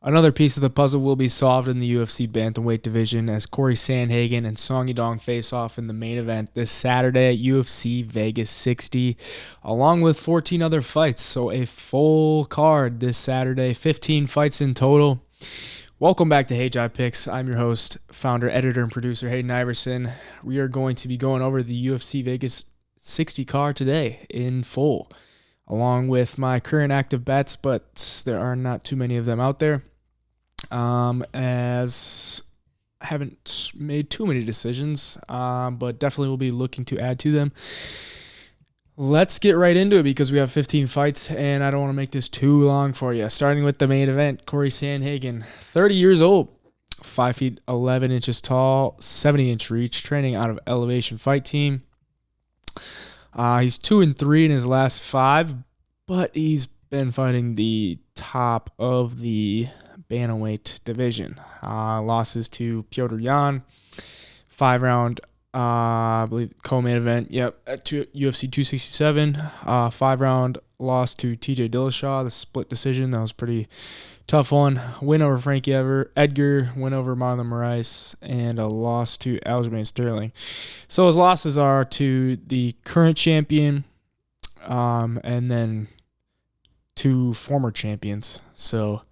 Another piece of the puzzle will be solved in the UFC bantamweight division as Corey Sandhagen and Song Yadong face off in the main event this Saturday at UFC Vegas 60, along with 14 other fights. So a full card this Saturday, 15 fights in total. Welcome back to Hey Jai Picks. I'm your host, founder, editor, and producer Hayden Iverson. We are going to be going over the UFC Vegas 60 card today in full, along with my current active bets, but there are not too many of them out there. As I haven't made too many decisions, but definitely will be looking to add to them. Let's get right into it because we have 15 fights and I don't want to make this too long for you. Starting with the main event, Corey Sandhagen, 30 years old, 5 feet 11 inches tall, 70-inch reach, training out of Elevation Fight Team. He's 2-3 in his last 5, but he's been fighting the top of the bantamweight division. Losses to Piotr Jan, 5-round, I believe, co-main event. Yep, at UFC 267. 5-round loss to TJ Dillashaw, the split decision. That was pretty tough one. Win over Frankie Edgar, win over Marlon Moraes, and a loss to Aljamain Sterling. So his losses are to the current champion, and then 2 former champions. So,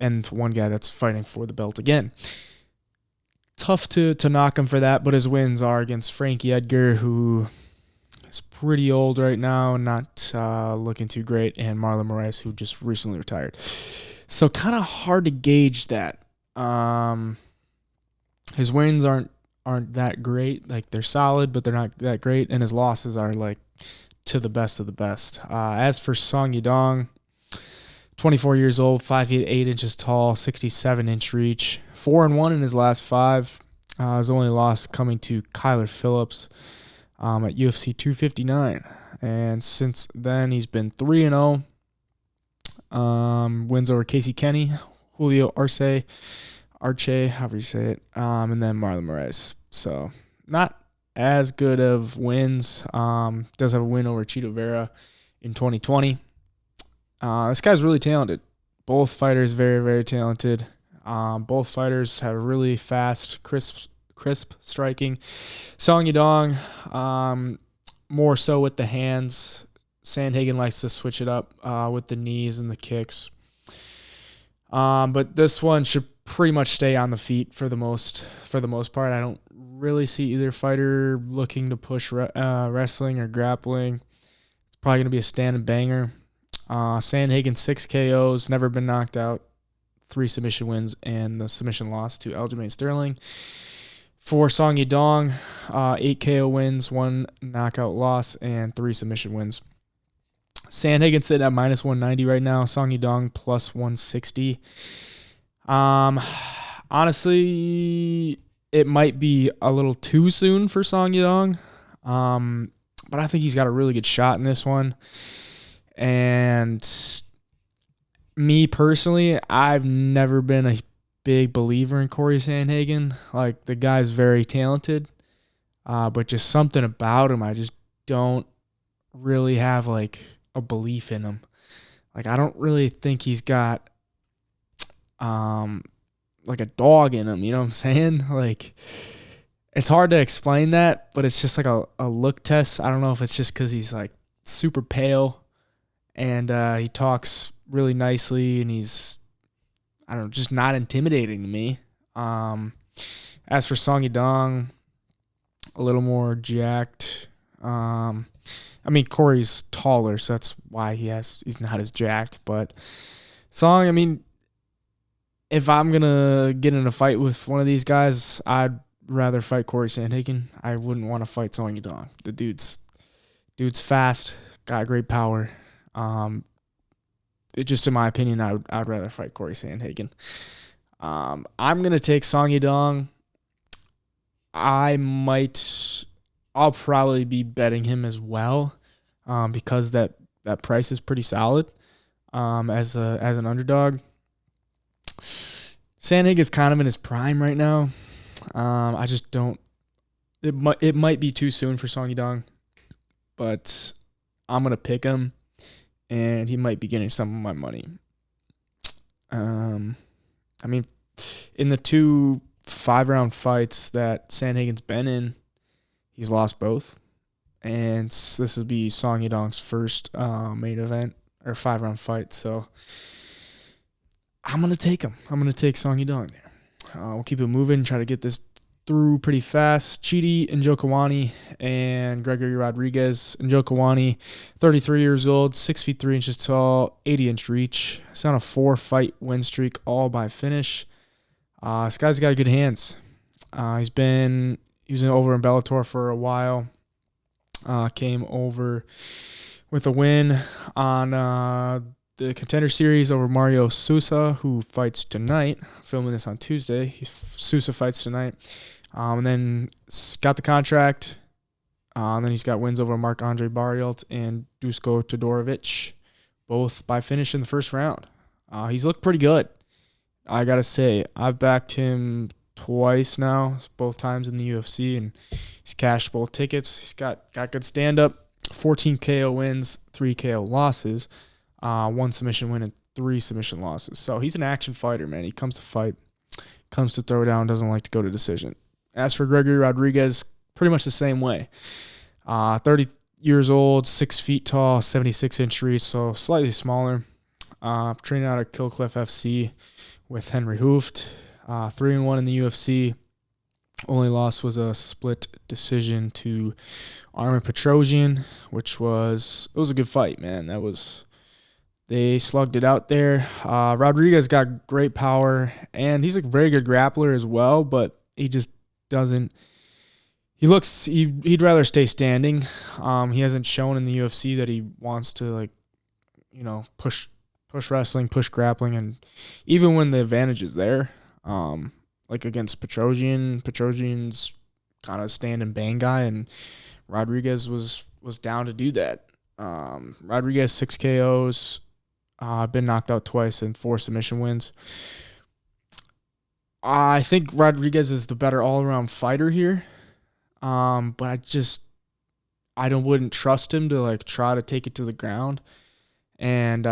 and one guy that's fighting for the belt again. Tough to knock him for that, but his wins are against Frankie Edgar, who is pretty old right now, not looking too great, and Marlon Moraes, who just recently retired. So kind of hard to gauge that. His wins aren't that great. Like, they're solid, but they're not that great, and his losses are like to the best of the best. As for Song Yadong, 24 years old, 5 feet 8 inches tall, 67-inch reach, 4-1 in his last 5. His only loss coming to Kyler Phillips at UFC 259. And since then, he's been 3-0. Wins over Casey Kenny, Julio Arce, however you say it, and then Marlon Moraes. So not as good of wins. Does have a win over Chito Vera in 2020. This guy's really talented. Both fighters very, very talented. Both fighters have really fast, crisp striking. Song Yadong, more so with the hands. Sandhagen likes to switch it up with the knees and the kicks. But this one should pretty much stay on the feet for the most part. I don't really see either fighter looking to push wrestling or grappling. It's probably going to be a standing banger. Sandhagen 6 KOs, never been knocked out, 3 submission wins, and the submission loss to Aljamain Sterling. For Song Yadong, 8 KO wins, 1 knockout loss, and 3 submission wins. Sandhagen sitting at minus 190 right now. Song Yadong plus 160. Honestly, it might be a little too soon for Song Yadong, but I think he's got a really good shot in this one. And me personally, I've never been a big believer in Corey Sandhagen. Like, the guy's very talented, but just something about him, I just don't really have like a belief in him. Like, I don't really think he's got like a dog in him, you know what I'm saying? Like, it's hard to explain that, but it's just like a look test. I don't know if it's just because he's like super pale and he talks really nicely and he's, I don't know, just not intimidating to me. As for Song Yadong, a little more jacked. I mean, Corey's taller, so that's why he's not as jacked. But Song, I mean, if I'm going to get in a fight with one of these guys, I'd rather fight Corey Sandhagen. I wouldn't want to fight Song Yadong. The dude's fast, got great power. Just in my opinion, I'd rather fight Corey Sandhagen. I'm going to take Song Yadong. I'll probably be betting him as well, because that price is pretty solid as an underdog. Sanhagen's kind of in his prime right now. I just don't. It might be too soon for Song Yadong, but I'm gonna pick him, and he might be getting some of my money. I mean, in the 2 5-round fights that Sandhagen's been in, he's lost both. And this would be Song Yadong's first main event or 5-round fight. So I'm going to take him. I'm going to take Song Yadong there. We'll keep it moving, try to get this through pretty fast. Chidi Njokuani and Gregory Rodriguez. Njokuani, 33 years old, 6 feet 3 inches tall, 80-inch reach. He's on a 4-fight win streak, all by finish. This guy's got good hands. He was over in Bellator for a while. Came over with a win on the Contender Series over Mario Sousa, who fights tonight. Filming this on Tuesday. Sousa fights tonight. And then got the contract. And then he's got wins over Marc-Andre Barrio and Dusko Todorovic, both by finish in the first round. He's looked pretty good. I got to say, I've backed him twice now, both times in the UFC, and he's cashed both tickets. He's got good stand-up, 14 KO wins, 3 KO losses, 1 submission win, and 3 submission losses. So he's an action fighter, man. He comes to fight, comes to throw down, doesn't like to go to decision. As for Gregory Rodriguez, pretty much the same way. 30 years old, 6 feet tall, 76-inch reach, so slightly smaller. Training out of Killcliff FC with Henry Hooft. 3-1 in the UFC. Only loss was a split decision to Armin Petrosian, which was a good fight, man. They slugged it out there. Rodriguez got great power, and he's a very good grappler as well, but he just doesn't. He'd rather stay standing. He hasn't shown in the UFC that he wants to push wrestling, push grappling, and even when the advantage is there, like against Petrosian's kind of stand and bang guy, and Rodriguez was down to do that. Rodriguez 6 KOs, been knocked out twice and 4 submission wins. I think Rodriguez is the better all-around fighter here, but I wouldn't trust him to try to take it to the ground. And,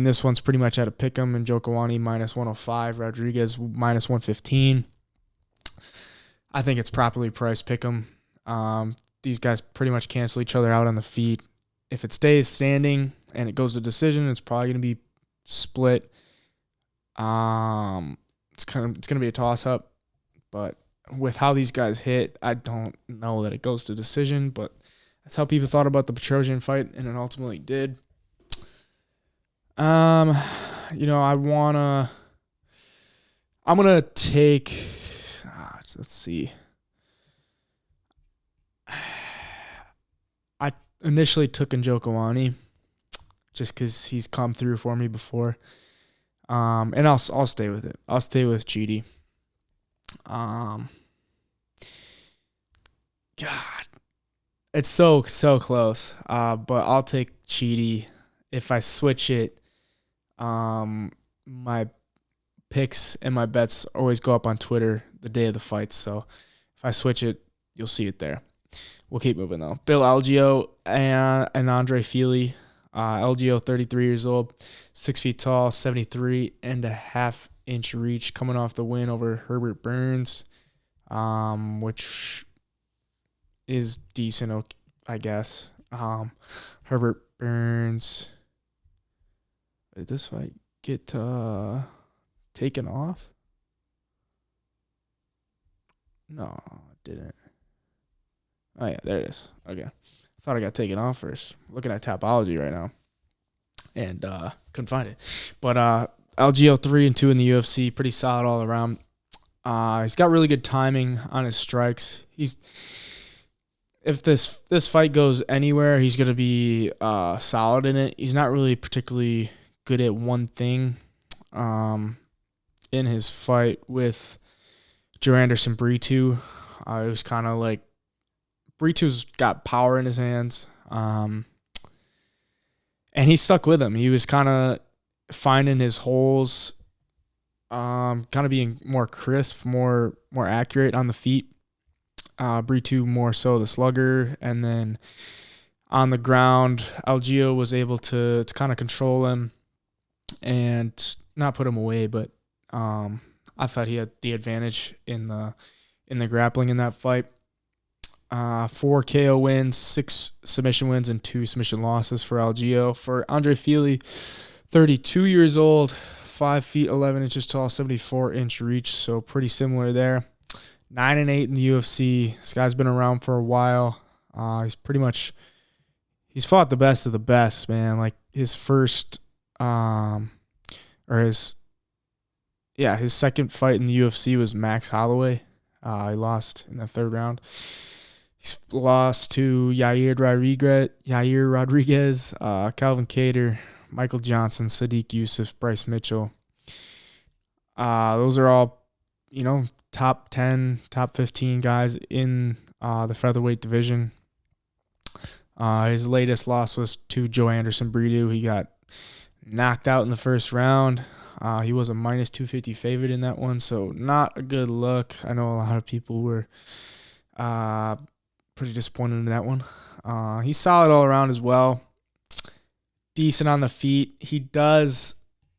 this one's pretty much at a pick'em. And Njokuani minus 105, Rodriguez minus 115. I think it's properly priced pick'em. These guys pretty much cancel each other out on the feet. If it stays standing and it goes to decision, it's probably going to be split. It's going to be a toss-up. But with how these guys hit, I don't know that it goes to decision. But that's how people thought about the Petrosian fight, and it ultimately did. I'm gonna take. Let's see. I initially took Njokuani just because he's come through for me before. And I'll stay with it. I'll stay with Chidi. God, it's so close. But I'll take Chidi. If I switch it, my picks and my bets always go up on Twitter the day of the fights. So if I switch it, you'll see it there. We'll keep moving, though. Bill Algeo and Andre Fili. Algeo, 33 years old, 6 feet tall, 73.5-inch reach, coming off the win over Herbert Burns, which is decent, I guess. Herbert Burns. Did this fight get taken off? No, it didn't. Oh, yeah, there it is. Okay. I thought I got taken off first. Looking at Tapology right now. And couldn't find it. But Algeo 3-2 in the UFC. Pretty solid all around. He's got really good timing on his strikes. If this fight goes anywhere, he's going to be solid in it. He's not really particularly good at one thing. In his fight with Anderson Brito, it was kind of like Brito's got power in his hands, and he stuck with him. He was kind of finding his holes, kind of being more crisp, more accurate on the feet. Brito more so the slugger, and then on the ground, Algeo was able to kind of control him and not put him away, but I thought he had the advantage in the grappling in that fight. 4 KO wins, 6 submission wins, and 2 submission losses for Algeo. For Andre Fili, 32 years old, 5 feet 11 inches tall, 74-inch reach, so pretty similar there. 9-8 in the UFC. This guy's been around for a while. He's fought the best of the best, man. Like his second fight in the UFC was Max Holloway. He lost in the 3rd round. He's lost to Yair Rodriguez, Calvin Kattar, Michael Johnson, Sadiq Youssef, Bryce Mitchell. Those are all, top 10, top 15 guys in the featherweight division. His latest loss was to Joe Anderson Brito. He got knocked out in the 1st round. He was a minus 250 favorite in that one, so not a good look. I know a lot of people were pretty disappointed in that one. He's solid all around as well. Decent on the feet.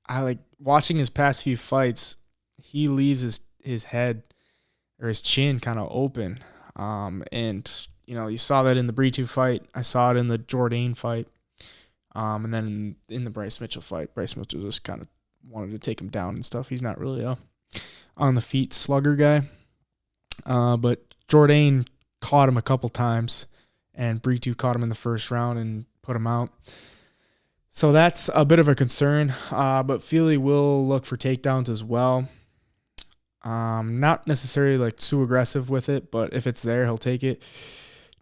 I like watching his past few fights. He leaves his head or his chin kind of open. And you saw that in the Brito fight. I saw it in the Jourdain fight. And then in the Bryce Mitchell fight, Bryce Mitchell just kind of wanted to take him down and stuff. He's not really a on the feet slugger guy. But Jourdain caught him a couple times, and Brito caught him in the 1st round and put him out. So that's a bit of a concern. But Fili will look for takedowns as well. Not necessarily like too aggressive with it, but if it's there, he'll take it.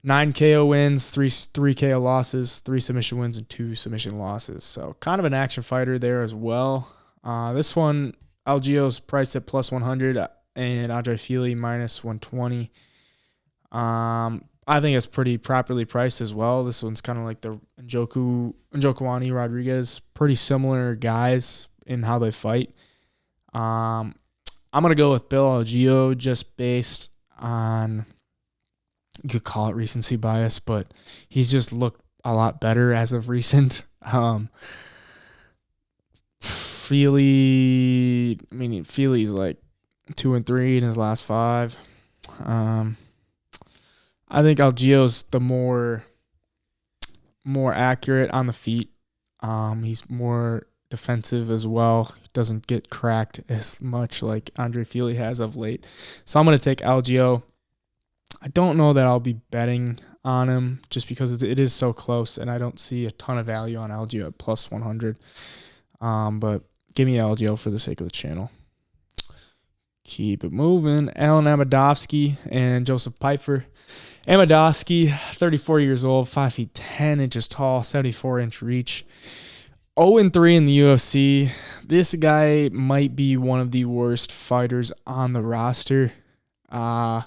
9 KO wins, 3 KO losses, 3 submission wins, and 2 submission losses. So kind of an action fighter there as well. This one, Algeo's priced at plus 100 and Andre Fili minus 120. I think it's pretty properly priced as well. This one's kind of like the Njokuani Rodriguez, pretty similar guys in how they fight. I'm going to go with Bill Algeo just based on, you could call it recency bias, but he's just looked a lot better as of recent. Fili's like 2-3 in his last 5. I think Algeo's the more accurate on the feet. He's more defensive as well. He doesn't get cracked as much like Andre Fili has of late. So I'm going to take Algeo. I don't know that I'll be betting on him just because it is so close, and I don't see a ton of value on Algeo at plus 100. But give me Algeo for the sake of the channel. Keep it moving. Alan Amidovsky and Joseph Pifer. Amadovsky, 34 years old, 5 feet 10 inches tall, 74-inch reach. 0-3 in the UFC. This guy might be one of the worst fighters on the roster. I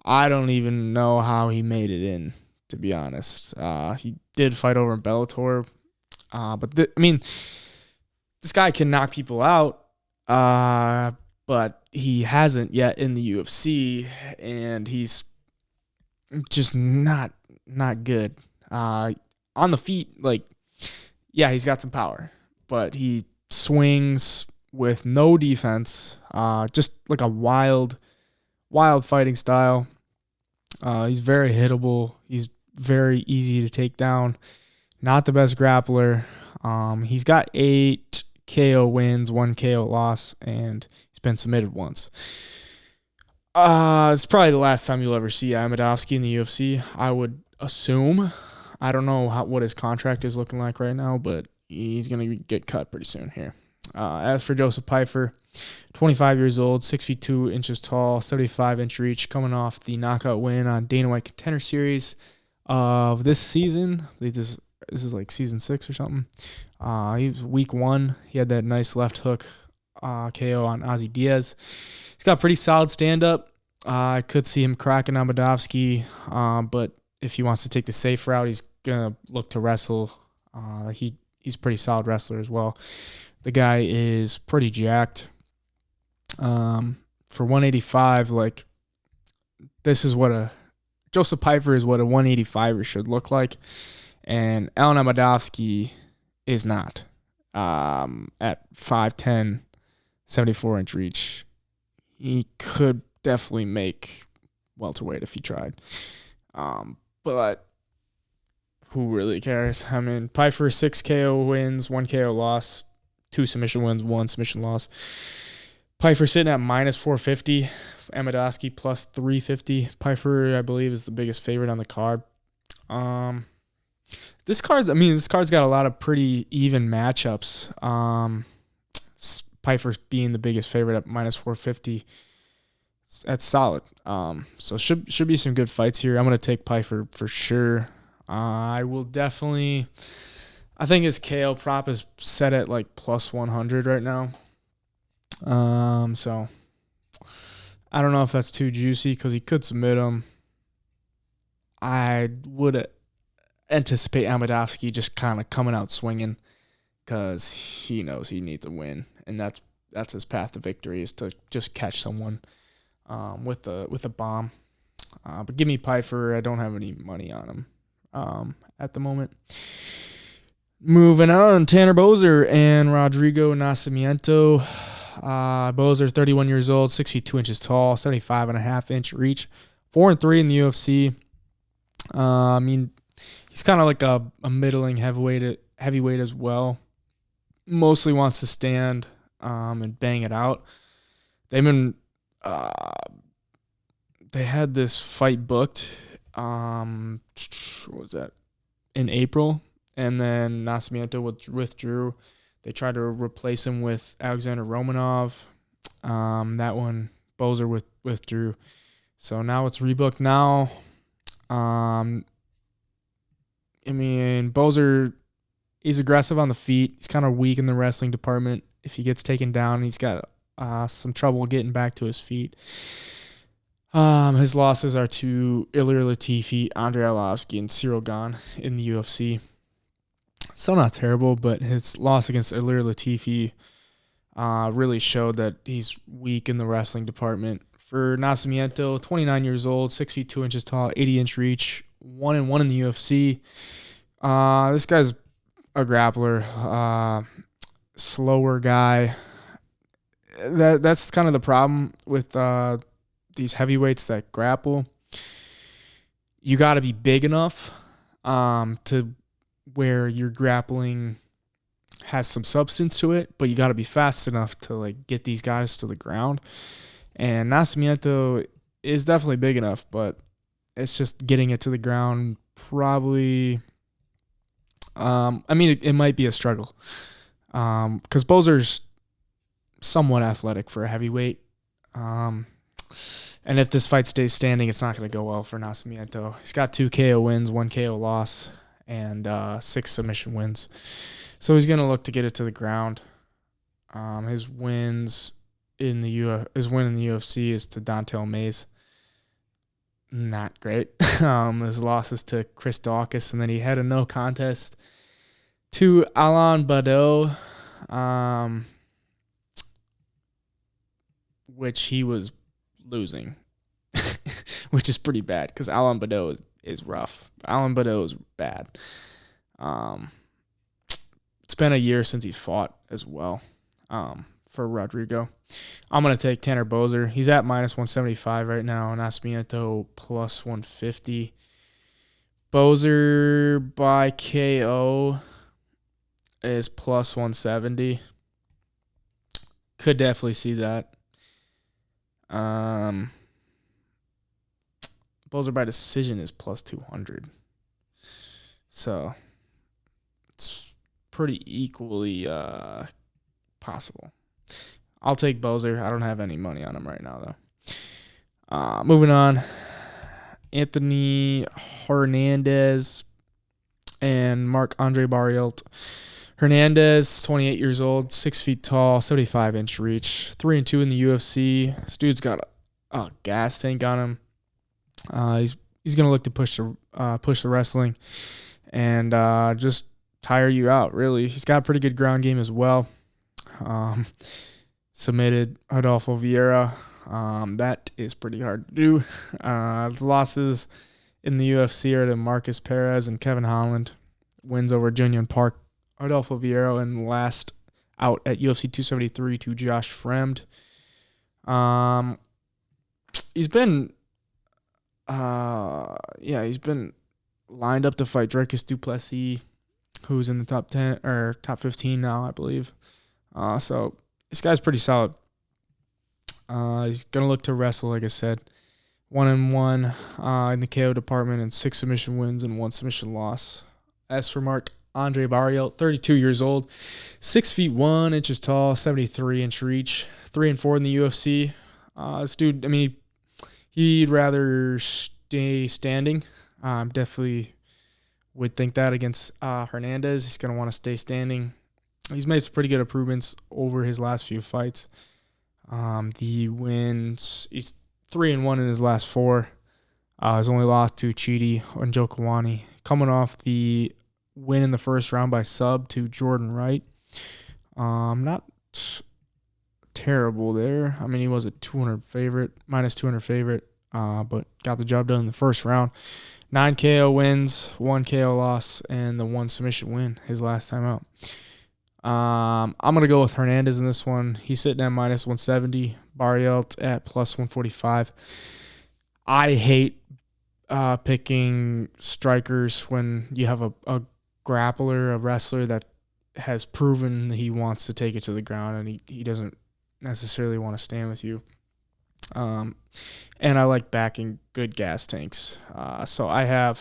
don't even know how he made it in, to be honest. He did fight over in Bellator. But this guy can knock people out. But he hasn't yet in the UFC, and he's just not good. On the feet, he's got some power, but he swings with no defense. Just like a wild fighting style. He's very hittable. He's very easy to take down. Not the best grappler. He's got 8 KO wins, 1 KO loss, and he's been submitted once. It's probably the last time you'll ever see Amadovsky in the UFC, I would assume. I don't know what his contract is looking like right now, but he's going to get cut pretty soon here. As for Joseph Pifer, 25 years old, 6 feet 2 inches tall, 75-inch reach, coming off the knockout win on Dana White Contender Series of this season. I believe this is like season 6 or something. He was week 1. He had that nice left hook KO on Ozzy Diaz. He's got pretty solid stand-up. I could see him cracking Amadovsky, but if he wants to take the safe route, he's going to look to wrestle. He's a pretty solid wrestler as well. The guy is pretty jacked. For 185, this is what Joseph Pifer is what a 185er should look like, and Alan Amadovsky is not. at 5'10", 74-inch reach. He could definitely make welterweight if he tried. But who really cares? I mean, Pifer 6 KO wins, 1 KO loss, 2 submission wins, 1 submission loss. Pifer sitting at minus 450. Amadovsky plus 350. Pifer, I believe, is the biggest favorite on the card. This card's got a lot of pretty even matchups. Pifer being the biggest favorite at minus 450. That's solid. So should be some good fights here. I'm going to take Pifer for sure. I will definitely. I think his KO prop is set at like plus 100 right now. So I don't know if that's too juicy because he could submit him. I would anticipate Amidovsky just kind of coming out swinging because he knows he needs a win, and that's his path to victory is to just catch someone with a bomb. But give me Pifer. I don't have any money on him at the moment. Moving on, Tanner Bozer and Rodrigo Nacimiento. Bozer, 31 years old, 6 feet 2 inches tall, 75.5-inch reach, 4-3 in the UFC. I mean, he's kind of like a middling heavyweight as well. Mostly wants to stand and bang it out. They had this fight booked. What was that? In April, and then Nacimiento withdrew. They tried to replace him with Alexander Romanov. That one, Bozer withdrew. So now it's rebooked now. I mean, Bozer, he's aggressive on the feet. He's kind of weak in the wrestling department. If he gets taken down, he's got some trouble getting back to his feet. His losses are to Ilir Latifi, Andrei Arlovsky, and Cyril Gane in the UFC. So not terrible, but his loss against Ilir Latifi really showed that he's weak in the wrestling department. For Nacimiento, 29 years old, 6 feet 2 inches tall, 80-inch reach, 1-1 in the UFC. This guy's a grappler, slower guy. That's kind of the problem with these heavyweights that grapple. You got to be big enough to where your grappling has some substance to it, but you got to be fast enough to like get these guys to the ground. And Nacimiento is definitely big enough, but it's just getting it to the ground probably. It might be a struggle because Bozer's somewhat athletic for a heavyweight. And if this fight stays standing, it's not going to go well for Nacimiento. He's got 2 KO wins, 1 KO loss, and 6 submission wins. So he's going to look to get it to the ground. His win in the UFC is to Dontel Mays. Not great. His losses to Chris Dawkins, and then he had a no contest to Alain Badeau, which he was losing, which is pretty bad because Alain Badeau is rough. Alain Badeau is bad. It's been a year since he's fought as well. For Rodrigo, I'm gonna take Tanner Bozer. He's at minus 175 right now, and Nacimiento plus 150. Bozer by KO is plus 170. Could definitely see that. Bozer by decision is plus 200. So it's pretty equally possible. I'll take Bozer. I don't have any money on him right now, though. Moving on. Anthony Hernandez and Marc-Andre Barrio. Hernandez, 28 years old, 6 feet tall, 75-inch reach, 3-2 in the UFC. This dude's got a gas tank on him. He's gonna look to push the wrestling and just tire you out. Really, he's got a pretty good ground game as well. Submitted Adolfo Vieira. That is pretty hard to do. His losses in the UFC are to Marcus Perez and Kevin Holland. Wins over Junior Park Adolfo Vieira, and last out at UFC 273 to Josh Fremd. He's been lined up to fight Dricus du Plessis, who's in the top 10 or top 15 now, I believe. So this guy's pretty solid. He's gonna look to wrestle, like I said, 1-1 in the KO department, and 6 submission wins and 1 submission loss. As for Andre Barrio, 32 years old, 6 feet 1 inches tall, 73-inch reach, 3-4 in the UFC. This dude, I mean, he'd rather stay standing. Definitely would think that against Hernandez. He's going to want to stay standing. He's made some pretty good improvements over his last few fights. The wins, he's 3-1 in his last 4. He's only lost to Chidi and Jokawani. Coming off the win in the first round by sub to Jordan Wright. Not terrible there. I mean, he was a minus 200 favorite, but got the job done in the first round. 9 KO wins, 1 KO loss, and the 1 submission win his last time out. I'm going to go with Hernandez in this one. He's sitting at minus 170. Barrio at plus 145. I hate picking strikers when you have a grappler, a wrestler that has proven he wants to take it to the ground, and he doesn't necessarily want to stand with you. And I like backing good gas tanks. So I'm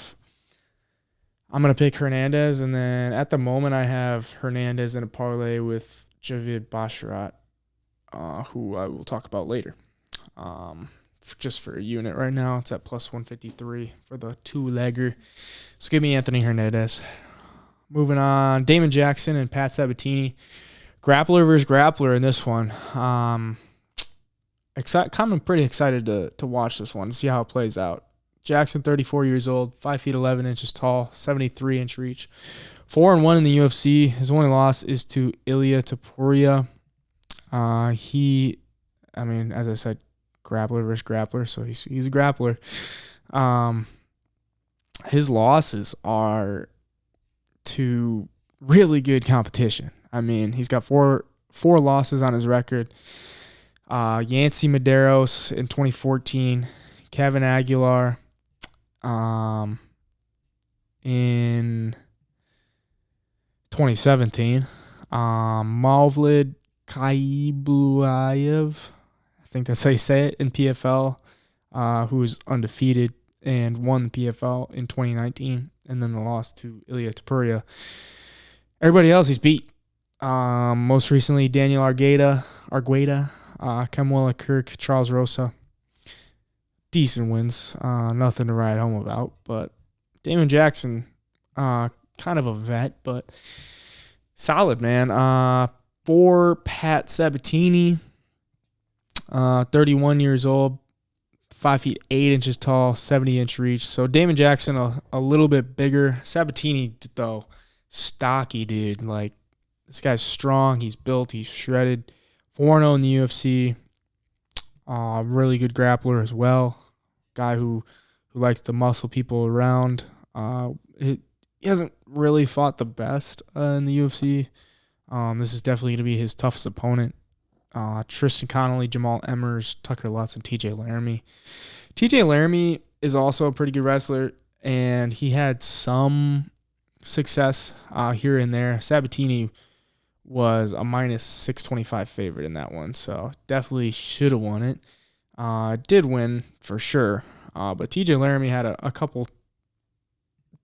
going to pick Hernandez, and then at the moment I have Hernandez in a parlay with Javid Basharat, who I will talk about later. Just for a unit right now, it's at plus 153 for the 2-legger. So give me Anthony Hernandez. Moving on, Damon Jackson and Pat Sabatini. Grappler versus grappler in this one. I'm pretty excited to watch this one, to see how it plays out. Jackson, 34 years old, 5 feet 11 inches tall, 73-inch reach. 4-1 in the UFC. His only loss is to Ilia Topuria. As I said, grappler versus grappler, so he's a grappler. His losses are to really good competition. I mean, he's got four losses on his record. Yancy Medeiros in 2014, Kevin Aguilar in 2017, Mavlid Kaibulaev, I think that's how you say it, in PFL, who was undefeated and won the PFL in 2019, and then the loss to Ilia Topuria. Everybody else he's beat. Most recently, Daniel Argueda, Kemuela Kirk, Charles Rosa. Decent wins. Nothing to write home about. But Damon Jackson, kind of a vet, but solid, man. For Pat Sabatini, 31 years old, 5 feet 8 inches tall, 70-inch reach. So Damon Jackson a little bit bigger. Sabatini, though, stocky dude. Like, this guy's strong. He's built. He's shredded. 4-0 in the UFC. Really good grappler as well. Guy who likes to muscle people around. He hasn't really fought the best in the UFC. This is definitely going to be his toughest opponent. Tristan Connolly, Jamal Emmers, Tucker Lutz, and TJ Laramie. TJ Laramie is also a pretty good wrestler, and he had some success here and there. Sabatini was a minus 625 favorite in that one, so definitely should have won it. Did win for sure, but TJ Laramie had a couple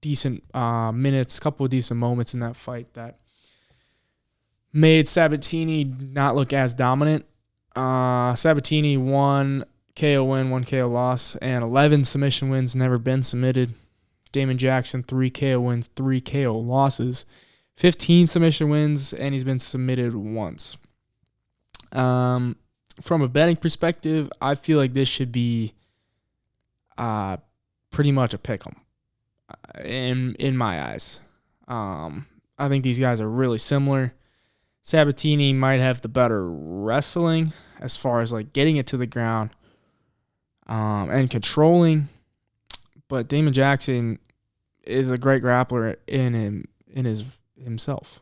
decent minutes, couple of decent moments in that fight that made Sabatini not look as dominant. Sabatini 1 KO win, 1 KO loss, and 11 submission wins, never been submitted. Damon Jackson, 3 KO wins, 3 KO losses, 15 submission wins, and he's been submitted once. From a betting perspective, I feel like this should be pretty much a pick'em in my eyes. I think these guys are really similar. Sabatini might have the better wrestling as far as like getting it to the ground and controlling, but Damon Jackson is a great grappler in himself.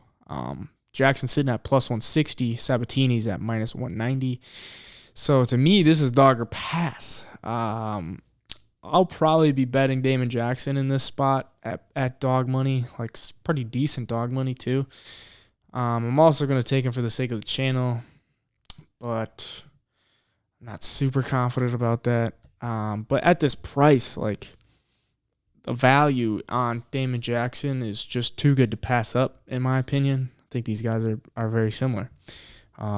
Jackson sitting at plus 160. Sabatini's at minus 190. So to me, this is dog or pass. I'll probably be betting Damon Jackson in this spot at dog money, like pretty decent dog money too. I'm also going to take him for the sake of the channel, but I'm not super confident about that. But at this price, like the value on Damon Jackson is just too good to pass up, in my opinion. I think these guys are very similar.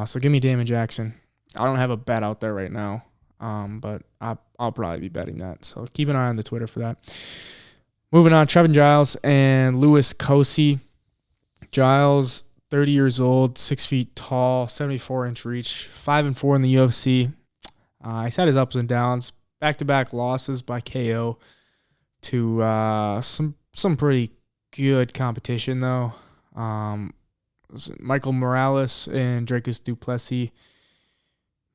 So give me Damon Jackson. I don't have a bet out there right now, but I'll probably be betting that. So keep an eye on the Twitter for that. Moving on, Trevin Giles and Louis Cosey. Giles, 30 years old, 6 feet tall, 74-inch reach, 5-4 in the UFC. He's had his ups and downs, back-to-back losses by KO to some pretty good competition though. Michael Morales and Dracus du Plessis.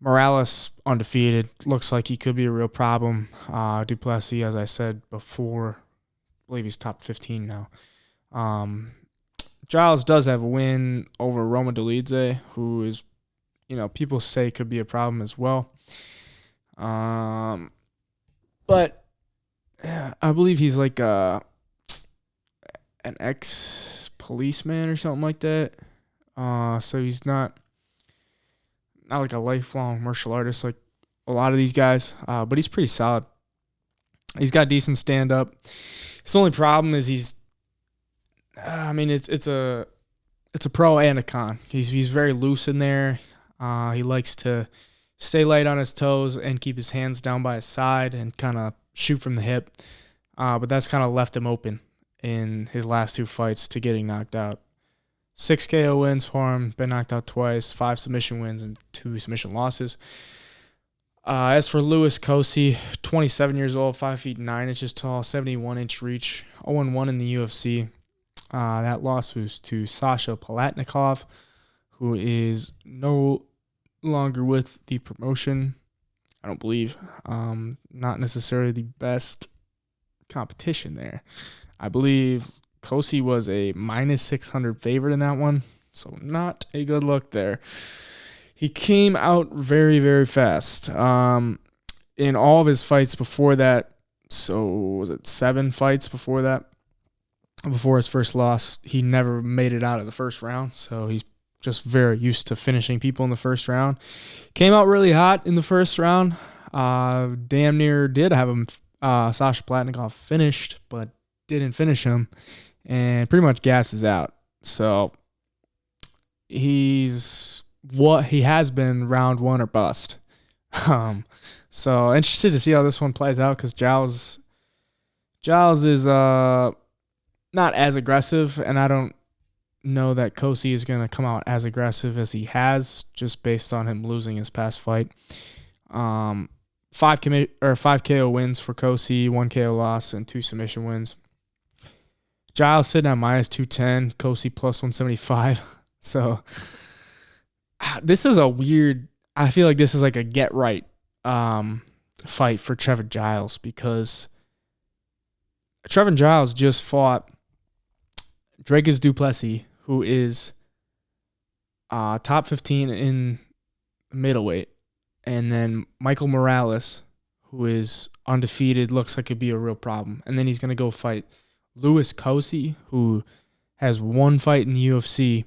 Morales undefeated. Looks like he could be a real problem. Du Plessis, as I said before, I believe he's top 15 now. Giles does have a win over Roma Dolidze, who is, people say could be a problem as well. But I believe he's like an ex-policeman or something like that. So he's not like a lifelong martial artist like a lot of these guys, but he's pretty solid. He's got decent stand-up. His only problem is it's a pro and a con. He's very loose in there. He likes to stay light on his toes and keep his hands down by his side and kind of shoot from the hip. But that's kind of left him open in his last 2 fights to getting knocked out. 6 KO wins for him, been knocked out twice, 5 submission wins and 2 submission losses. As for Louis Cosey, 27 years old, 5 feet 9 inches tall, 71-inch reach, 0-1 in the UFC. That loss was to Sasha Palatnikov, who is no longer with the promotion, I don't believe. Not necessarily the best competition there. I believe Cosey was a minus 600 favorite in that one, so not a good look there. He came out very, very fast. In all of his fights before that, so was it 7 fights before that? Before his first loss, he never made it out of the first round, so he's just very used to finishing people in the first round. Came out really hot in the first round. Damn near did have him, Sasha Palatnikov finished, but didn't finish him, and pretty much gasses out. So he's what he has been, round 1 or bust. So interested to see how this one plays out, because Giles is not as aggressive, and I don't know that Cosey is going to come out as aggressive as he has, just based on him losing his past fight. 5 KO wins for Cosey, 1 KO loss, and 2 submission wins. Giles sitting at minus 210, Cosey plus 175. So this is a weird, I feel like this is like a get right fight for Trevin Giles, because Trevin Giles just fought Dracus du Plessis, who is top 15 in middleweight, and then Michael Morales, who is undefeated, looks like it'd be a real problem. And then he's going to go fight Louis Cosey, who has 1 fight in the UFC,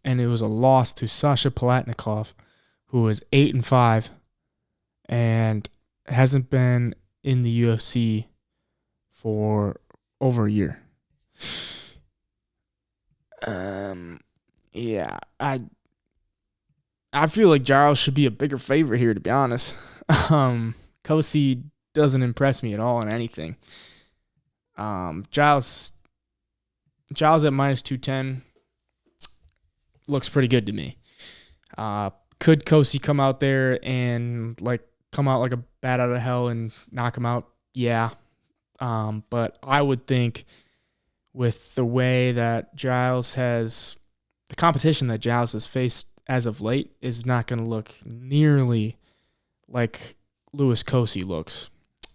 and it was a loss to Sasha Palatnikov, who is 8-5 and hasn't been in the UFC for over a year. Yeah, I feel like Giles should be a bigger favorite here, to be honest. Cosey doesn't impress me at all in anything. Giles at minus 210 looks pretty good to me. Could Cosey come out there and come out like a bat out of hell and knock him out? Yeah. But I would think with the way that the competition that Giles has faced as of late is not going to look nearly like Louis Cosey looks.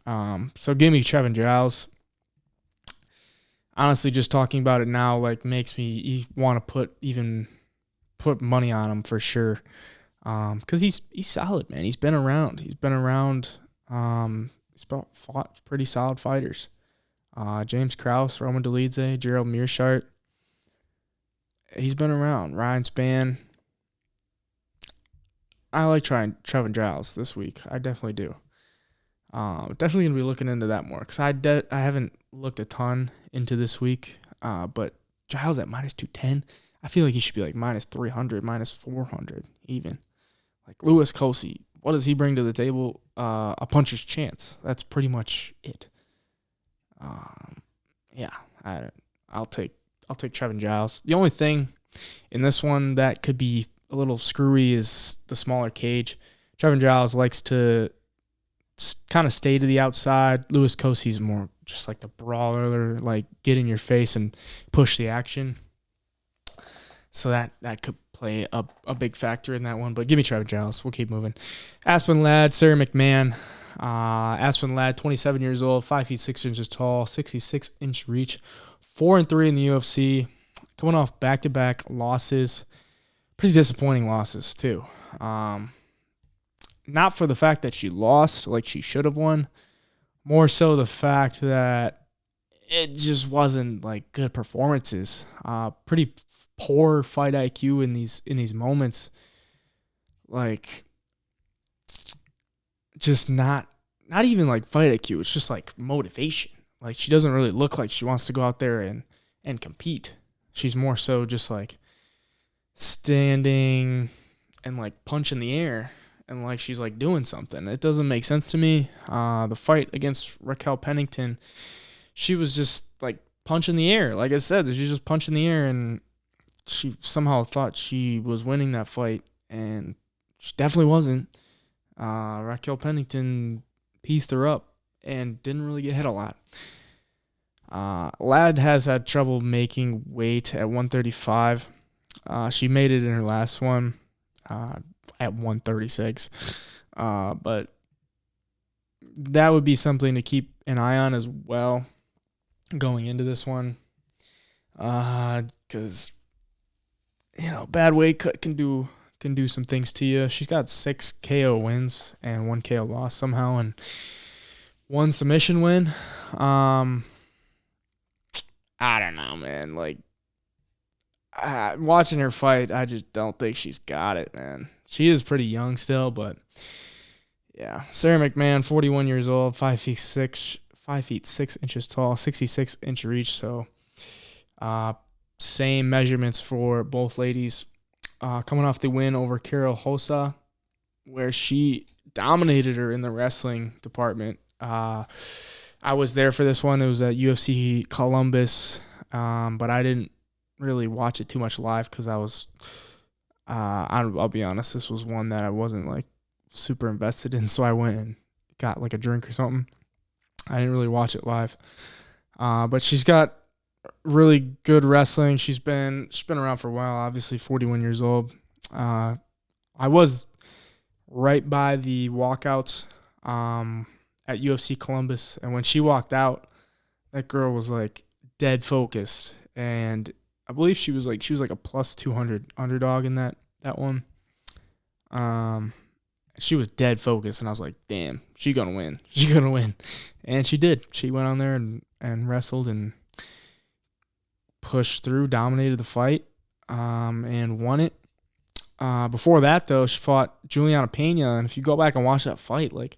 So give me Trevin Giles. honestly, just talking about it now like makes me want to put money on him for sure. Because he's solid, man. He's been around. He's fought pretty solid fighters. James Krause, Roman Dolidze, Gerald Mearshart. He's been around. Ryan Spann. I like trying Trevin Giles this week. I definitely do. Definitely going to be looking into that more because I haven't looked a ton into this week. But Giles at minus 210, I feel like he should be like minus 300, minus 400 even. Like Louis Cosey, what does he bring to the table? A puncher's chance. That's pretty much it. Yeah, I'll take Trevin Giles. The only thing in this one that could be a little screwy is the smaller cage. Trevin Giles likes to kind of stay to the outside. Louis Cosey's more just like the brawler, like get in your face and push the action. So that could play a big factor in that one. But give me Trevin Giles. We'll keep moving. Aspen Ladd, Sarah McMahon. Aspen Ladd, 27 years old, 5 feet 6 inches tall, 66-inch reach, 4-3 in the UFC. Coming off back-to-back losses. Pretty disappointing losses, too. Not for the fact that she lost like she should have won. More so the fact that it just wasn't like good performances. Pretty poor fight IQ in these moments. Like just not even like fight IQ. It's just like motivation. Like she doesn't really look like she wants to go out there and compete. She's more so just like standing and like punch in the air and like she's like doing something. It doesn't make sense to me. The fight against Raquel Pennington, she was just like punching the air. Like I said, she was just punching the air and she somehow thought she was winning that fight and she definitely wasn't. Raquel Pennington pieced her up and didn't really get hit a lot. Ladd has had trouble making weight at 135. She made it in her last one at 136. But that would be something to keep an eye on as well going into this one. Because, bad weight cut can do some things to you. She's got 6 KO wins and 1 KO loss somehow and 1 submission win. I don't know, man. Like, watching her fight, I just don't think she's got it, man. She is pretty young still, but yeah. Sarah McMahon, 41 years old, 5 feet 6 inches tall, 66-inch reach. So, same measurements for both ladies. Coming off the win over Carol Hossa, where she dominated her in the wrestling department. I was there for this one. It was at UFC Columbus, but I didn't really watch it too much live because I was, I'll be honest, this was one that I wasn't like super invested in, so I went and got like a drink or something. I didn't really watch it live, but she's got really good wrestling. She's been around for a while. Obviously, 41 years old. I was right by the walkouts at UFC Columbus, and when she walked out, that girl was like dead focused, and I believe she was like a plus 200 underdog in that one. She was dead focused, and I was like, damn, she's gonna win. She's gonna win, and she did. She went on there and wrestled and pushed through, dominated the fight, and won it. Before that, though, she fought Juliana Pena, and if you go back and watch that fight, like,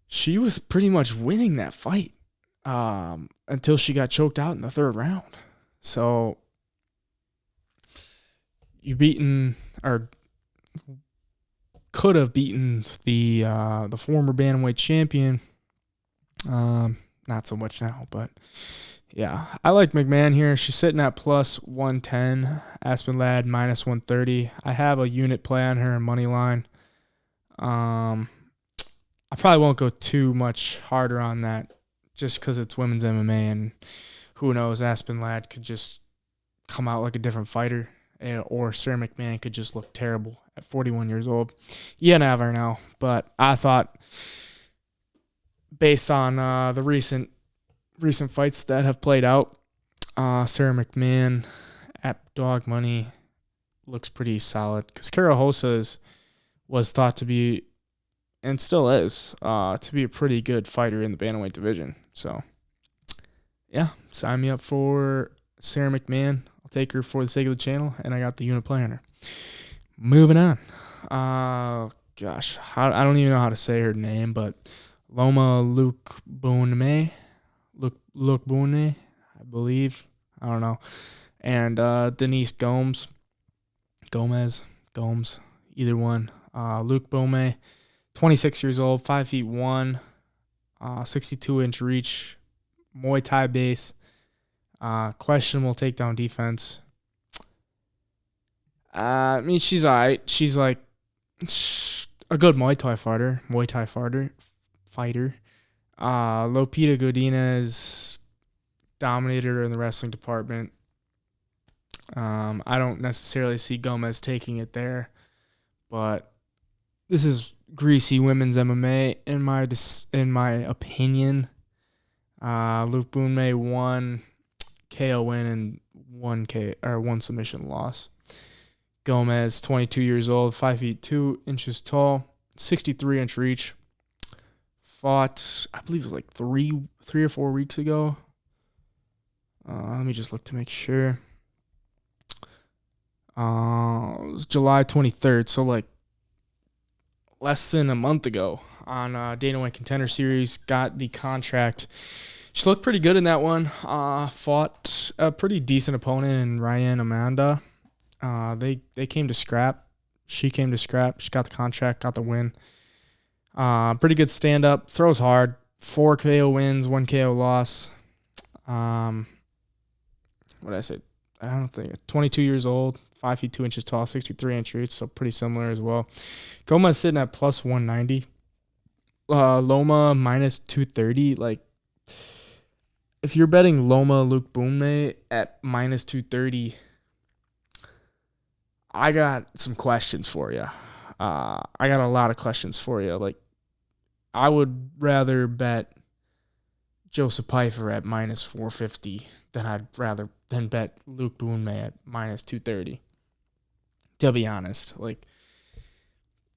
she was pretty much winning that fight until she got choked out in the 3rd round. So, you could have beaten the former bantamweight champion. Not so much now, but yeah, I like McMahon here. She's sitting at plus 110. Aspen Ladd minus 130. I have a unit play on her in money line. I probably won't go too much harder on that just because it's women's MMA, and who knows, Aspen Ladd could just come out like a different fighter, or Sarah McMahon could just look terrible at 41 years old. You never know, but I thought based on the recent recent fights that have played out. Sarah McMahon at dog money looks pretty solid because Kara Hosa was thought to be, and still is, to be a pretty good fighter in the bantamweight division. So, yeah, sign me up for Sarah McMahon. I'll take her for the sake of the channel, and I got the unit play on her. Moving on. Gosh, I don't even know how to say her name, but Loma Lukbunme, I believe. I don't know. And Denise Gomes, either one. Luke Bome, 26 years old, 5'1", 62-inch reach, Muay Thai base, questionable takedown defense. I mean, she's all right. She's like a good Muay Thai fighter. Lupita Godinez dominated her in the wrestling department. I don't necessarily see Gomez taking it there, but this is greasy women's MMA in my opinion. Luke Boonmay won KO win and one submission loss. Gomez, 22 years old, 5'2" tall, 63-inch reach. Fought, I believe it was like three or 4 weeks ago. Let me just look to make sure. It was July 23rd, so like less than a month ago on Dana White Contender Series. Got the contract. She looked pretty good in that one. Fought a pretty decent opponent in Ryan Amanda. They came to scrap. She came to scrap. She got the contract, got the win. Pretty good stand-up. Throws hard. 4 KO wins, 1 KO loss. What did I say? I don't think. 22 years old, 5'2" tall, 63-inch reach, so pretty similar as well. Gomez sitting at plus 190. Loma minus 230. Like, if you're betting Loma Luke Boonmay at minus 230, I got some questions for you. I got a lot of questions for you. Like, I would rather bet Joseph Pifer at minus 450 than bet Luke Boonmay at minus 230. To be honest, like,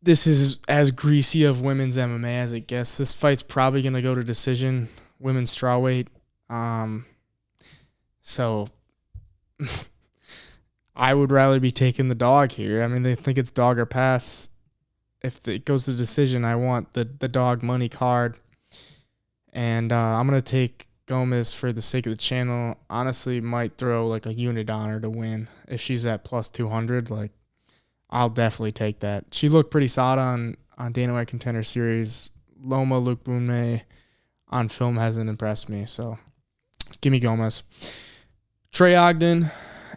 this is as greasy of women's MMA as it gets. This fight's probably gonna go to decision, women's strawweight. So I would rather be taking the dog here. I mean, they think it's dog or pass. If it goes to decision, I want the dog money card. And I'm going to take Gomez for the sake of the channel. Honestly, might throw like a unit on her to win. If she's at plus 200, like, I'll definitely take that. She looked pretty solid on Dana White Contender Series. Loma Luke Boonmay on film hasn't impressed me, so give me Gomez. Trey Ogden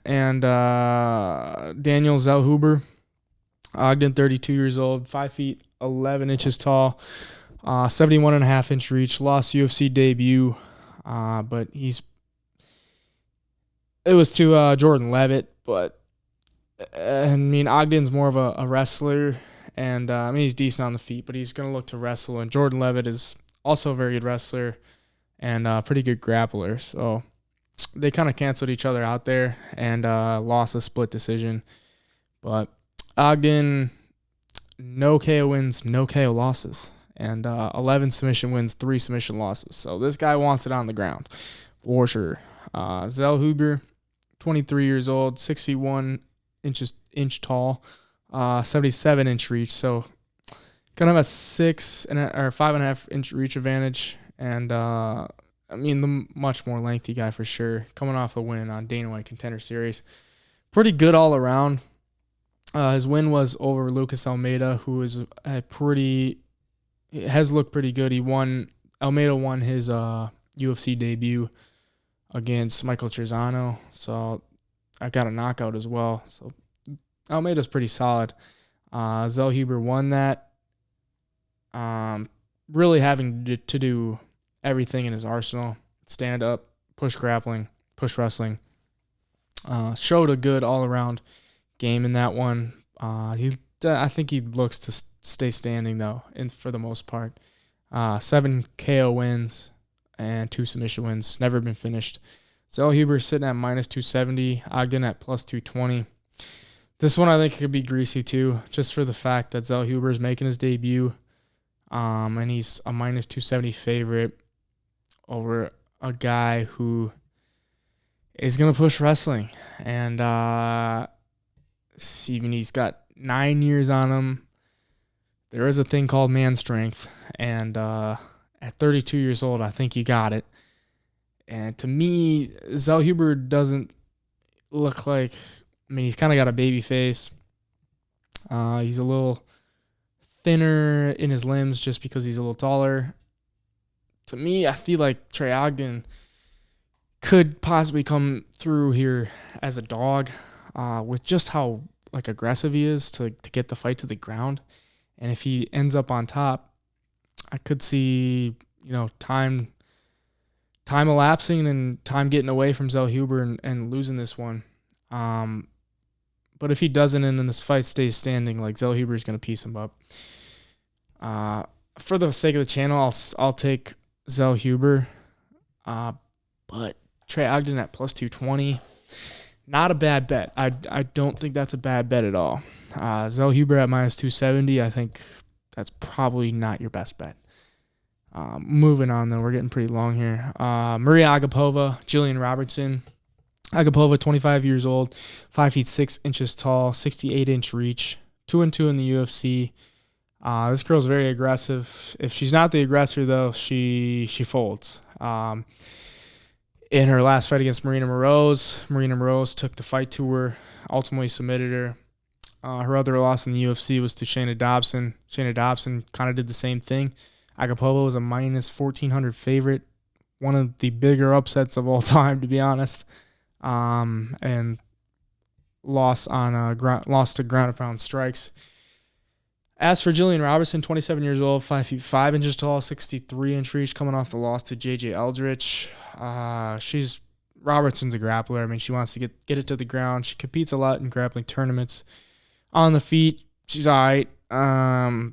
and Daniel Zellhuber. Ogden, 32 years old, 5'11" tall, 71.5-inch reach. Lost UFC debut, but it was to Jordan Levitt. But I mean, Ogden's more of a wrestler, and I mean, he's decent on the feet, but he's gonna look to wrestle. And Jordan Levitt is also a very good wrestler and pretty good grappler. So they kind of canceled each other out there and lost a split decision. But Ogden, no KO wins, no KO losses, and 11 submission wins, 3 submission losses. So this guy wants it on the ground for sure. Zellhuber, 23 years old, 6'1" tall, 77-inch reach. So gonna have a 5.5-inch reach advantage, and I mean, the much more lengthy guy for sure. Coming off a win on Dana White Contender Series, pretty good all around. His win was over Lucas Almeida, who has looked pretty good. Almeida won his UFC debut against Michael Trezano, so I got a knockout as well. So Almeida's pretty solid. Zellhuber won that. Really having to do everything in his arsenal: stand up, push grappling, push wrestling. Showed a good all around game in that one. I think he looks to stay standing though, for the most part. 7 KO wins and 2 submission wins. Never been finished. Zellhuber sitting at minus 270. Ogden at plus 220. This one I think could be greasy too, just for the fact that Zellhuber is making his debut, and he's a minus 270 favorite over a guy who is going to push wrestling. And he's got 9 years on him. There is a thing called man strength, and at 32 years old, I think you got it. And to me, Zellhuber doesn't look like... I mean, he's kind of got a baby face. He's a little thinner in his limbs just because he's a little taller. To me, I feel like Trey Ogden could possibly come through here as a dog with just how aggressive he is to get the fight to the ground. And if he ends up on top, I could see, time elapsing and time getting away from Zellhuber and losing this one. But if he doesn't and then this fight stays standing, Zellhuber is going to piece him up. For the sake of the channel, I'll take Zellhuber. But Trey Ogden at plus 220, not a bad bet. I don't think that's a bad bet at all. Zellhuber at minus 270, I think that's probably not your best bet. Moving on, though, we're getting pretty long here. Maria Agapova, Jillian Robertson. Agapova, 25 years old, 5 feet 6 inches tall, 68-inch reach, 2-2 in the UFC. This girl's very aggressive. If she's not the aggressor, though, she folds. In her last fight against Marina Moroz took the fight to her, ultimately submitted her. Her other loss in the UFC was to Shayna Dobson. Shayna Dobson kind of did the same thing. Agapova was a minus 1,400 favorite, one of the bigger upsets of all time, to be honest. And lost to ground and pound strikes. As for Jillian Robertson, 27 years old, 5 feet 5 inches tall, 63-inch reach, coming off the loss to JJ Eldridge. Robertson's a grappler. I mean, she wants to get it to the ground. She competes a lot in grappling tournaments. On the feet, she's all right,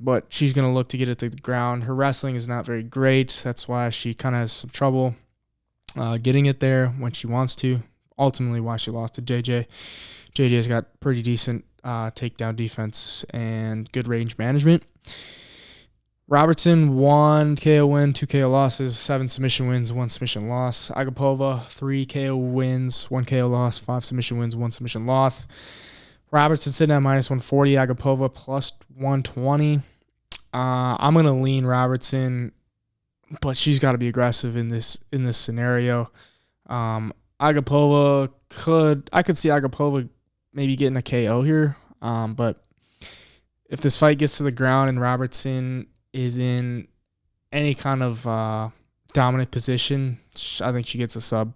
but she's going to look to get it to the ground. Her wrestling is not very great. That's why she kind of has some trouble getting it there when she wants to. Ultimately, why she lost to JJ. JJ's got pretty decent takedown defense and good range management. Robertson, 1 KO win, 2 KO losses, 7 submission wins, 1 submission loss. Agapova, 3 KO wins, 1 KO loss, 5 submission wins, 1 submission loss. Robertson sitting at minus 140, Agapova plus 120. I'm going to lean Robertson, but she's got to be aggressive in this scenario. Agapova I could see Agapova maybe getting a KO here. But if this fight gets to the ground and Robertson is in any kind of dominant position, I think she gets a sub.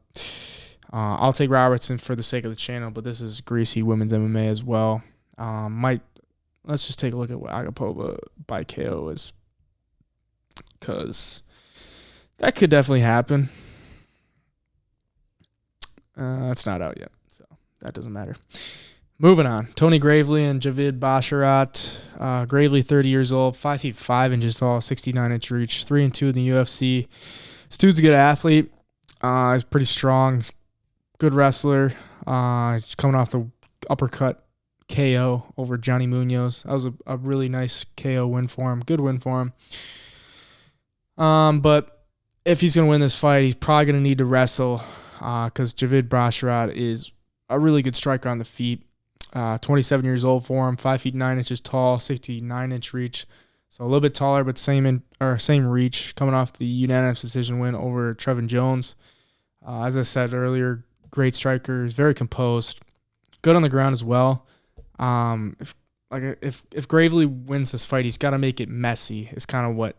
I'll take Robertson for the sake of the channel, but this is greasy women's MMA as well. Let's just take a look at what Agapova by KO is, because that could definitely happen. It's not out yet, so that doesn't matter. Moving on. Tony Gravely and Javid Basharat. Gravely, 30 years old, 5 feet 5 inches tall, 69-inch reach, 3-2 in the UFC. This dude's a good athlete. He's pretty strong. He's a good wrestler. He's coming off the uppercut KO over Johnny Munoz. That was a really nice KO win for him. Good win for him. But if he's going to win this fight, he's probably going to need to wrestle, because Javid Basharat is a really good striker on the feet. 27 years old for him, 5 feet 9 inches tall, 69-inch reach. So a little bit taller, but same reach, coming off the unanimous decision win over Trevin Jones. As I said earlier, great striker. He's very composed, good on the ground as well. If Gravely wins this fight, he's got to make it messy. Is kind of what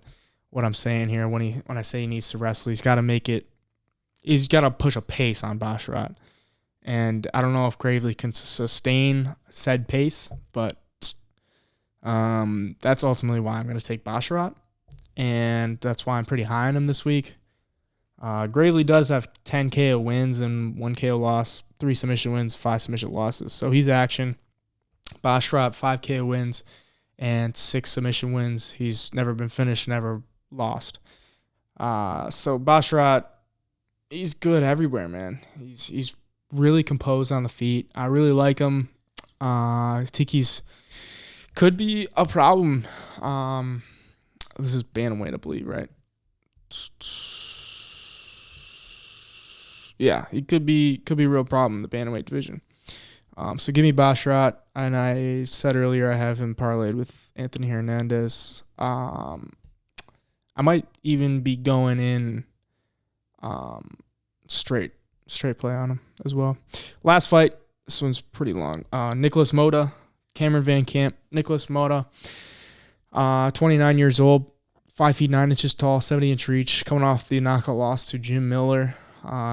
I'm saying here. When I say he needs to wrestle, he's got to make it. He's got to push a pace on Basharat. And I don't know if Gravely can sustain said pace, but that's ultimately why I'm going to take Basharat. And that's why I'm pretty high on him this week. Gravely does have 10 KO wins and 1 KO loss, 3 submission wins, 5 submission losses. So he's action. Basharat, 5 KO wins and 6 submission wins. He's never been finished, never lost. So Basharat, he's good everywhere, man. He's really composed on the feet. I really like him. I think he's could be a problem. This is bantamweight, I believe, right? Yeah, he could be a real problem in the bantamweight division. So give me Basharat, and I said earlier I have him parlayed with Anthony Hernandez. I might even be going in straight play on him as well. Last fight, this one's pretty long. Nicholas Mota, Cameron Van Camp. Nicholas Mota, 29 years old, 5 feet 9 inches tall, 70-inch reach, coming off the knockout loss to Jim Miller.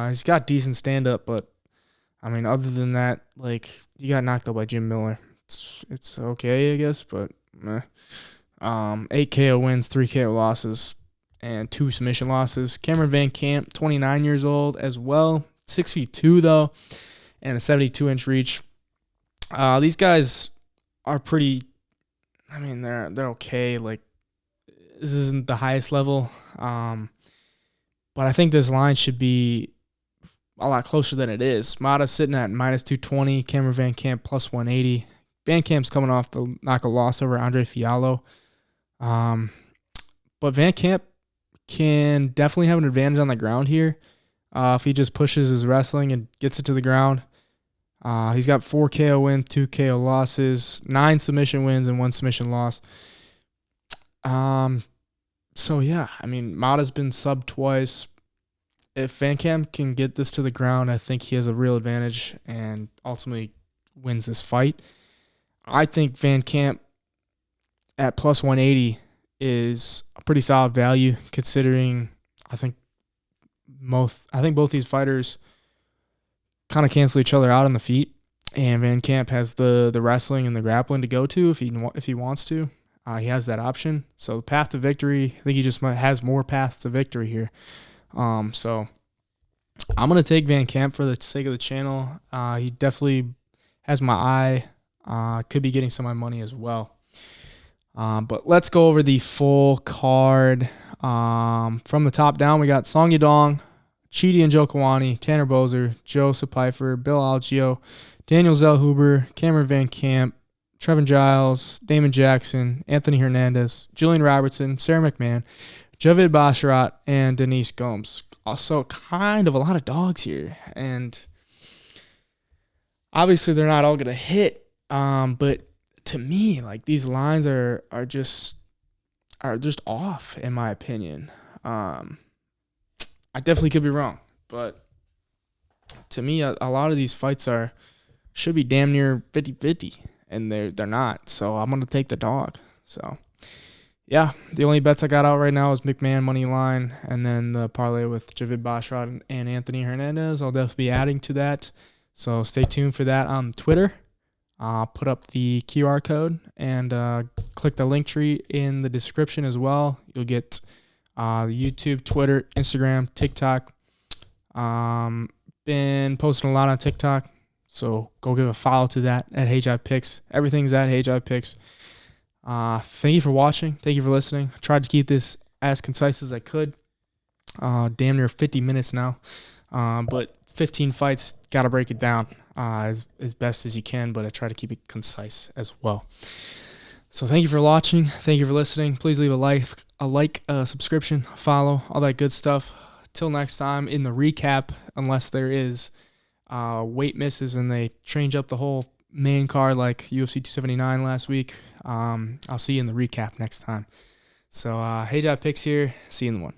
He's got decent stand-up, but I mean, other than that, like, you got knocked out by Jim Miller. It's okay, I guess, but meh. 8 KO wins, 3 KO losses, and 2 submission losses. Cameron Van Camp, 29 years old as well, 6 feet 2 though, and a 72-inch reach. These guys are pretty. I mean, they're okay. Like, this isn't the highest level, but I think this line should be a lot closer than it is. Mata's sitting at -220. Cameron Van Camp +180. Van Camp's coming off the knockout loss over Andre Fiallo. But Van Camp can definitely have an advantage on the ground here if he just pushes his wrestling and gets it to the ground. He's got 4 KO wins, 2 KO losses, 9 submission wins, and 1 submission loss. So, yeah, I mean, Mata's been subbed twice. If Van Camp can get this to the ground, I think he has a real advantage and ultimately wins this fight. I think Van Camp at +180 is a pretty solid value considering I think both these fighters kind of cancel each other out on the feet, and Van Camp has the wrestling and the grappling to go to if he wants to. He has that option. So the path to victory, I think he just has more paths to victory here. So I'm going to take Van Camp for the sake of the channel. He definitely has my eye. Could be getting some of my money as well. But let's go over the full card. From the top down, we got Song Yadong, Chidi and Joe Kawani, Tanner Bozer, Joseph Pifer, Bill Algeo, Daniel Zellhuber, Cameron Van Camp, Trevin Giles, Damon Jackson, Anthony Hernandez, Jillian Robertson, Sarah McMahon, Javid Basharat, and Denise Gomes. Also, kind of a lot of dogs here. And obviously, they're not all going to hit. But to me, like, these lines are just off, in my opinion. I definitely could be wrong. But to me, a lot of these fights should be damn near 50-50. And they're not. So I'm going to take the dog. So yeah, the only bets I got out right now is McMahon money line, and then the parlay with Javid Basharat and Anthony Hernandez. I'll definitely be adding to that, so stay tuned for that on Twitter. I'll put up the QR code and click the link tree in the description as well. You'll get YouTube, Twitter, Instagram, TikTok. Been posting a lot on TikTok, so go give a follow to that at HeyJivePicks. Everything's at HeyJivePicks. Thank you for watching. Thank you for listening. I tried to keep this as concise as I could. Damn near 50 minutes now. But 15 fights, got to break it down as best as you can, but I try to keep it concise as well. So thank you for watching. Thank you for listening. Please leave a like, a subscription, follow, all that good stuff. Till next time in the recap, unless there is weight misses and they change up the whole main card like UFC 279 last week. I'll see you in the recap next time. So, HeyJivePicks here. See you in the one.